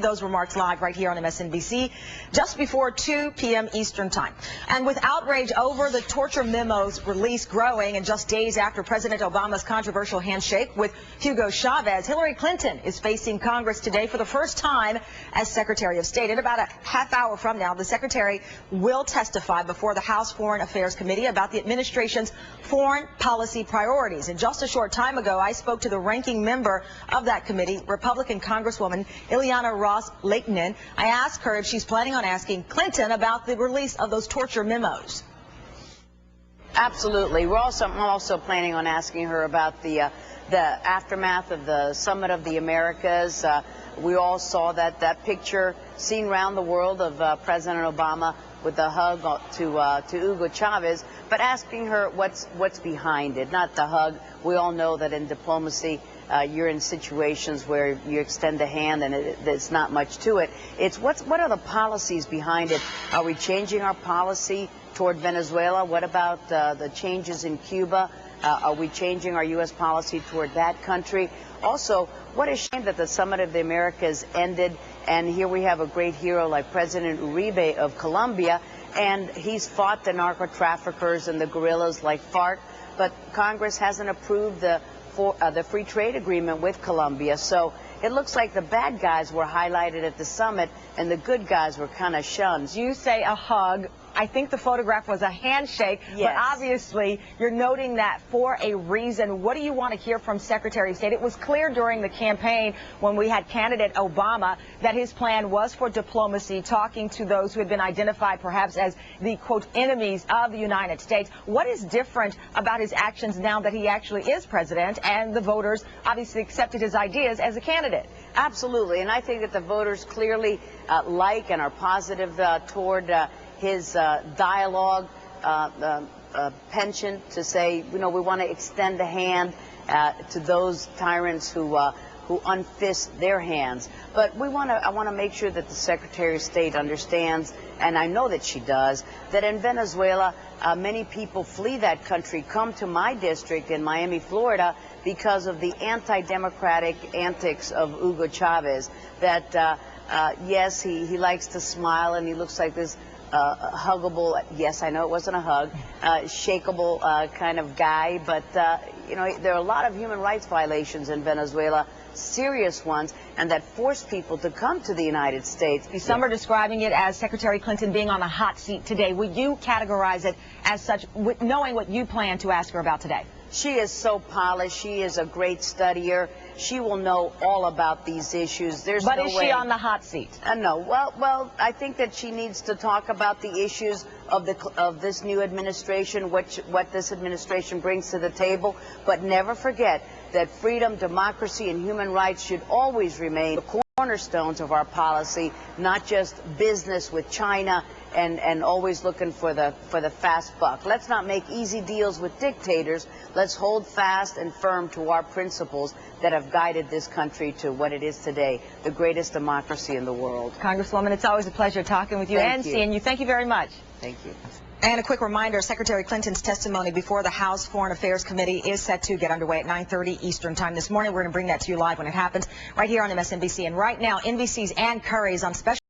Those remarks live right here on MSNBC just before 2 p.m. Eastern time. And with outrage over the torture memos release growing and just days after President Obama's controversial handshake with Hugo Chavez, Hillary Clinton is facing Congress today for the first time as Secretary of State. In about a half hour from now, the Secretary will testify before the House Foreign Affairs Committee about the administration's foreign policy priorities. And just a short time ago, I spoke to the ranking member of that committee, Republican Congresswoman Ileana Ros-Lehtinen. I asked her if she's planning on asking Clinton about the release of those torture memos. Absolutely. I'm also planning on asking her about the aftermath of the Summit of the Americas. We all saw that picture seen around the world of President Obama with the hug to Hugo Chavez, but asking her what's behind it, not the hug. We all know that in diplomacy, you're in situations where you extend a hand and there's not much to it. It's what are the policies behind it? Are we changing our policy toward Venezuela? What about the changes in Cuba? Are we changing our U.S. policy toward that country? Also, what a shame that the Summit of the Americas ended, and here we have a great hero like President Uribe of Colombia, and he's fought the narco-traffickers and the guerrillas like FARC, but Congress hasn't approved the free trade agreement with Colombia. So it looks like the bad guys were highlighted at the summit and the good guys were kind of shunned. You say a hug. I think the photograph was a handshake, yes. But obviously you're noting that for a reason. What do you want to hear from Secretary of State? It was clear during the campaign when we had candidate Obama that his plan was for diplomacy, talking to those who had been identified perhaps as the, quote, enemies of the United States. What is different about his actions now that he actually is president and the voters obviously accepted his ideas as a candidate? Absolutely, and I think that the voters clearly like and are positive toward his dialogue penchant to say, you know, we want to extend a hand to those tyrants who unfist their hands. But I want to make sure that the Secretary of State understands, and I know that she does, that in Venezuela, many people flee that country, come to my district in Miami, Florida, because of the anti-democratic antics of Hugo Chavez. That, yes, he likes to smile and he looks like this huggable, yes, I know it wasn't a hug, shakeable kind of guy, but, you know, there are a lot of human rights violations in Venezuela, serious ones, and that force people to come to the United States. Some are describing it as Secretary Clinton being on the hot seat today. Would you categorize it as such, knowing what you plan to ask her about today? She is so polished. She is a great studier. She will know all about these issues. There's but no is way. She on the hot seat? No. Well, I think that she needs to talk about the issues of this new administration, what this administration brings to the table. But never forget that freedom, democracy, and human rights should always remain the cornerstones of our policy, not just business with China and always looking for the fast buck. Let's not make easy deals with dictators. Let's hold fast and firm to our principles that have guided this country to what it is today, the greatest democracy in the world. Congresswoman, it's always a pleasure talking with you and seeing you. Thank you very much. Thank you. And a quick reminder, Secretary Clinton's testimony before the House Foreign Affairs Committee is set to get underway at 9:30 Eastern time this morning. We're going to bring that to you live when it happens right here on MSNBC. And right now, NBC's Ann Curry is on special